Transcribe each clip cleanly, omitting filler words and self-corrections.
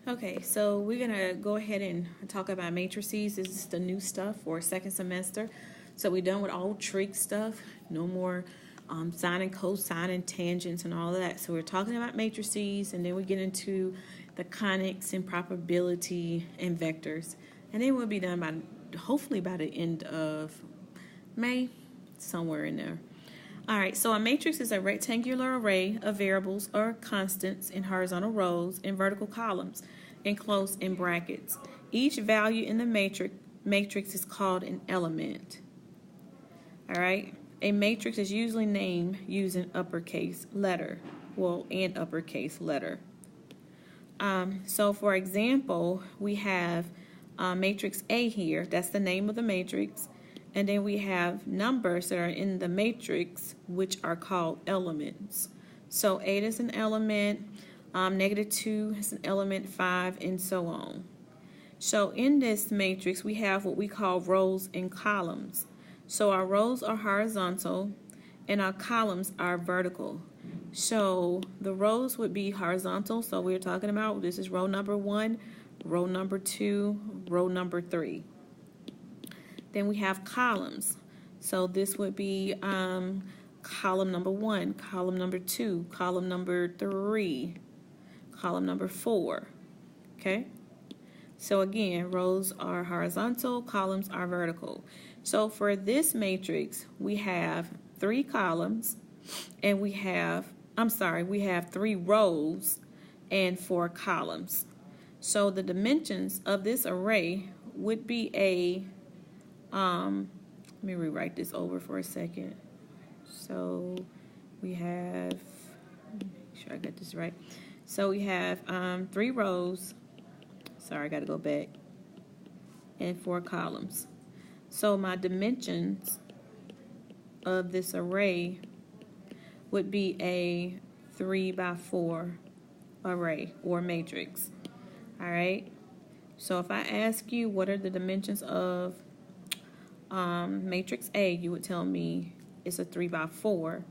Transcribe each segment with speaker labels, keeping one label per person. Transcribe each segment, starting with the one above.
Speaker 1: Okay, so we're gonna go ahead and talk about matrices. This is the new stuff for second semester. So we're done with all trig stuff. No more sine and cosine and tangents and all of that. So we're talking about matrices, and then we get into the conics and probability and vectors, and then we'll be done by hopefully by the end of May, somewhere in there. All right, so a matrix is a rectangular array of variables or constants in horizontal rows and vertical columns enclosed in brackets. Each value in the matrix is called an element. All right, a matrix is usually named using uppercase letter, and uppercase letter. So for example, we have matrix A here. That's the name of the matrix. And then we have numbers that are in the matrix, which are called elements. So 8 is an element, -2 is an element, 5, and so on. So in this matrix, we have what we call rows and columns. So our rows are horizontal, and our columns are vertical. So the rows would be horizontal. So we're talking about, this is row number 1, row number 2, row number 3. Then we have columns. So this would be column number 1, column number 2, column number 3, column number 4. Okay? So again, rows are horizontal, columns are vertical. So for this matrix, we have 3 columns, and we have 3 rows and 4 columns. So the dimensions of this array would be let me rewrite this over for a second. So we have, make sure I got this right. So we have 3 rows, sorry, I got to go back, and 4 columns. So my dimensions of this array would be a 3x4 array or matrix. All right. So if I ask you what are the dimensions of matrix A, you would tell me it's a 3x4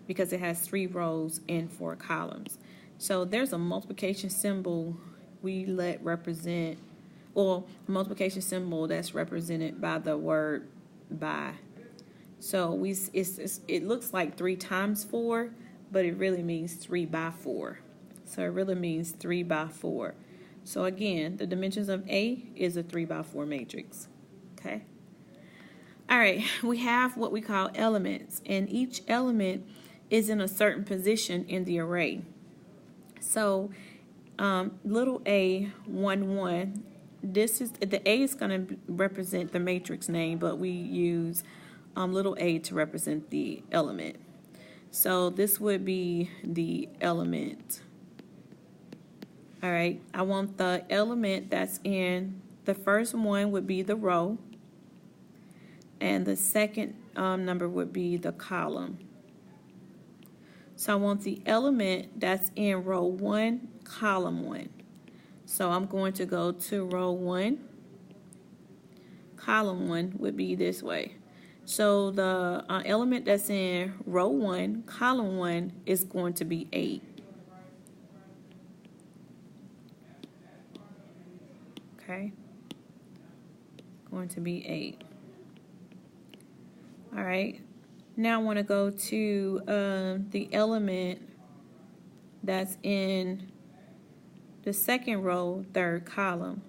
Speaker 1: because it has 3 rows and 4 columns. So there's a multiplication symbol we let represent, or a multiplication symbol that's represented by the word by. So it looks like 3 times 4, but it really means 3x4. So it really means 3x4. So again, the dimensions of A is a 3x4 matrix. Okay. All right, we have what we call elements, and each element is in a certain position in the array. So little a 1 1, this is the A is going to represent the matrix name, but we use little a to represent the element. So this would be the element. All right, I want the element that's in the first one would be the row, and the second number would be the column. So I want the element that's in row 1, column 1. So I'm going to go to row 1, column 1 would be this way. So the element that's in row 1, column 1 is going to be 8. Okay, going to be 8. All right, now I want to go to the element that's in the second row, third column.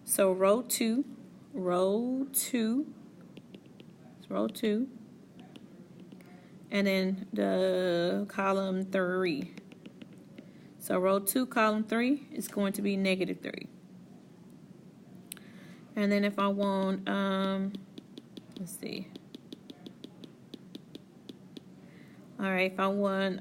Speaker 1: So row 2, and then the column 3. So row 2, column 3 is going to be -3. And then if I want, let's see. All right, if I want,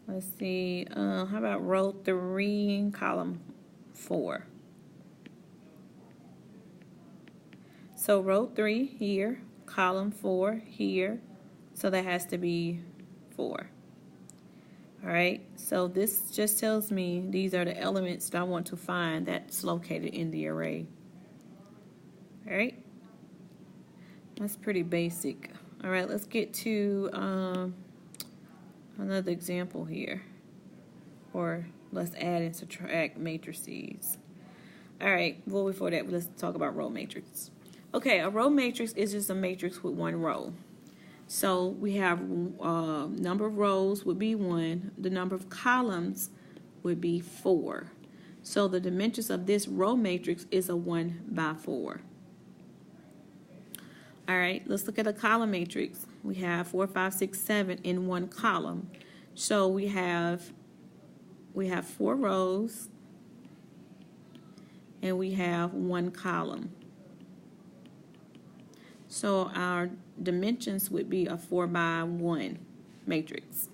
Speaker 1: let's see, how about row 3, column 4? So row 3 here, column 4 here, so that has to be 4. All right, so this just tells me these are the elements that I want to find that's located in the array. All right, that's pretty basic. All right, let's get to another example here. Or let's add and subtract matrices. All right, well, before that, let's talk about row matrix. Okay, a row matrix is just a matrix with one row. So we have number of rows would be 1. The number of columns would be 4. So the dimensions of this row matrix is a 1 by 4. All right, let's look at a column matrix. We have 4, 5, 6, 7 in one column. So we have 4 rows and we have 1 column. So our dimensions would be a 4 by 1 matrix.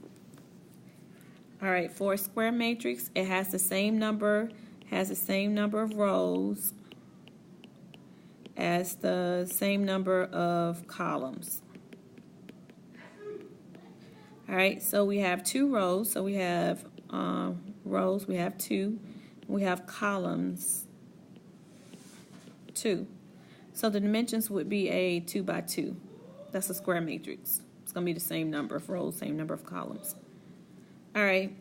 Speaker 1: All right, for a square matrix, it has the same number of rows as the same number of columns. All right, so we have 2 rows. So we have rows, we have 2. We have columns, 2. So the dimensions would be a 2 by 2. That's a square matrix. It's going to be the same number of rows, same number of columns. All right.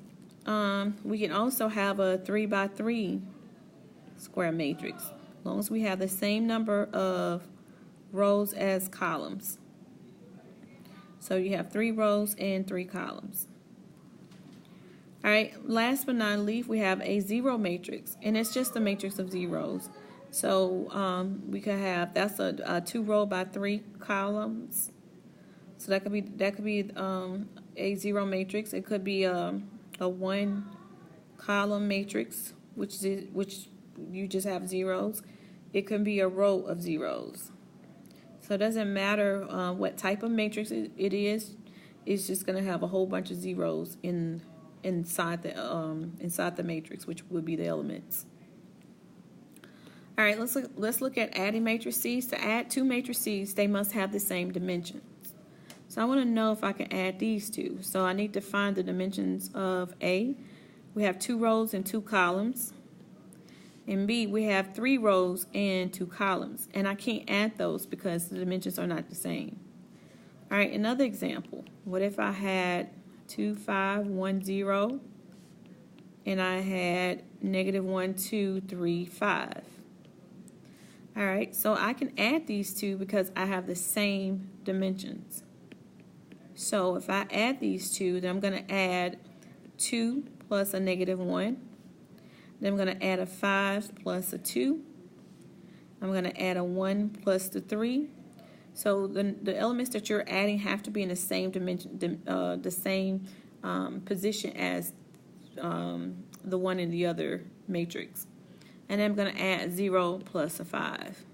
Speaker 1: We can also have a 3 by 3 square matrix, as long as we have the same number of rows as columns. So you have 3 rows and 3 columns. All right. Last but not least, we have a zero matrix, and it's just a matrix of zeros. So we could have, that's a 2 row by 3 columns. So that could be a zero matrix. It could be a 1 column matrix, which you just have zeros. It can be a row of zeros. So it doesn't matter what type of matrix it is. It's just going to have a whole bunch of zeros inside the matrix, which would be the elements. All right, let's look at adding matrices. To add 2 matrices, they must have the same dimensions. So I want to know if I can add these 2. So I need to find the dimensions of A. We have 2 rows and 2 columns. And B, we have 3 rows and 2 columns. And I can't add those because the dimensions are not the same. All right, another example. What if I had 2, 5, 1, 0, and I had negative 1, 2, 3, 5. All right, so I can add these 2 because I have the same dimensions. So if I add these 2, then I'm going to add 2 plus a negative 1. Then I'm going to add a 5 plus a 2. I'm going to add a 1 plus the 3. So the elements that you're adding have to be in the same dimension, the same position as the one in the other matrix. And then I'm going to add 0 plus a 5.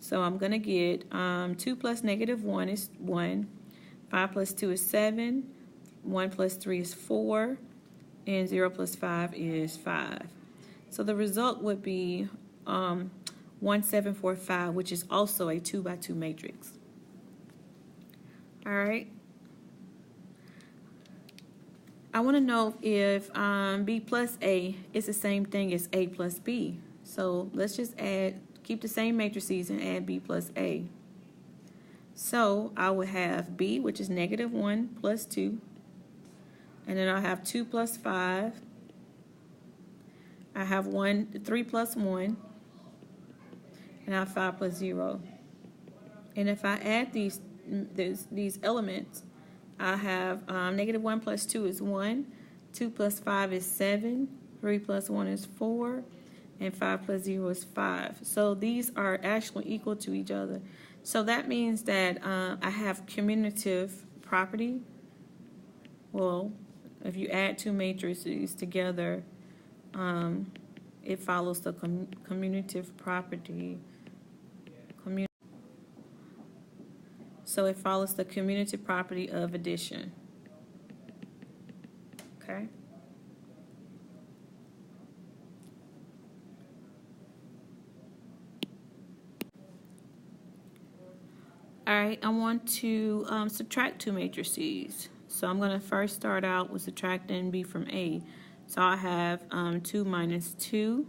Speaker 1: So I'm going to get 2 plus negative 1 is 1. 5 plus 2 is 7. 1 plus 3 is 4. And 0 plus 5 is 5. So the result would be 1745, which is also a 2 by 2 matrix. All right. I want to know if B plus A is the same thing as A plus B. So let's just keep the same matrices and add B plus A. So I would have B, which is negative 1 plus 2. And then I'll have 2 plus 5. I have 3 plus 1. And I have 5 plus 0. And if I add these elements, I have negative 1 plus 2 is 1. 2 plus 5 is 7. 3 plus 1 is 4. And 5 plus 0 is 5. So these are actually equal to each other. So that means that I have commutative property. Well, if you add 2 matrices together, it follows the commutative property. So it follows the commutative property of addition. Okay. All right, I want to subtract 2 matrices. So I'm going to first start out with subtracting B from A. So I have 2 minus 2.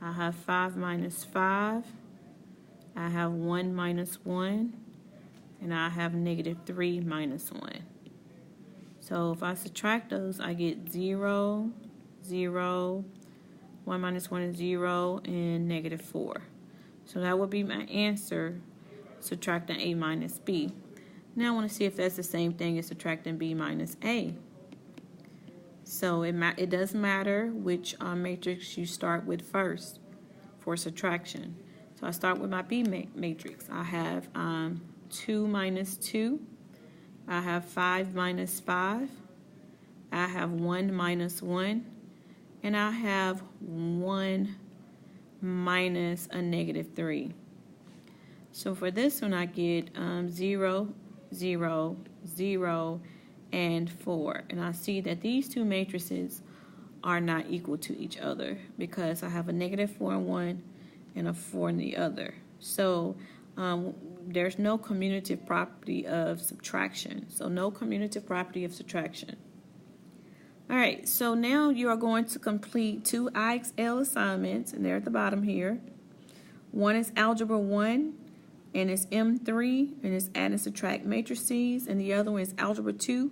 Speaker 1: I have 5 minus 5. I have 1 minus 1. and I have negative 3 minus 1. So if I subtract those, I get 0, 0, 1 minus 1 is 0, and negative 4. So that would be my answer, subtracting A minus B. Now I want to see if that's the same thing as subtracting B minus A. So it does matter which matrix you start with first for subtraction. So I start with my B matrix. I have 2 minus 2. I have 5 minus 5. I have 1 minus 1. And I have 1 minus a negative 3. So for this one, I get 0, 0, 0, and 4. And I see that these two matrices are not equal to each other because I have a negative 4 in one and a 4 in the other. So there's no commutative property of subtraction. So no commutative property of subtraction. All right, so now you are going to complete 2 IXL assignments, and they're at the bottom here. One is Algebra 1, and it's M3, and it's add and subtract matrices, and the other one is Algebra 2,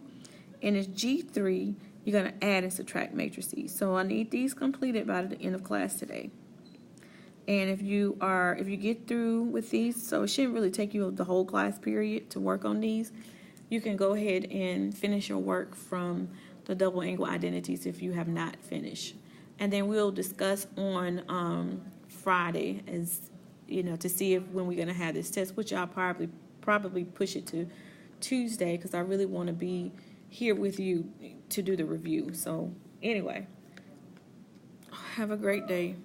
Speaker 1: and it's G3. You're going to add and subtract matrices. So I need these completed by the end of class today. And if you get through with these, so it shouldn't really take you the whole class period to work on these, you can go ahead and finish your work from the double angle identities if you have not finished. And then we'll discuss on Friday, as you know, to see if when we're going to have this test, which I'll probably push it to Tuesday because I really want to be here with you to do the review. So anyway, have a great day.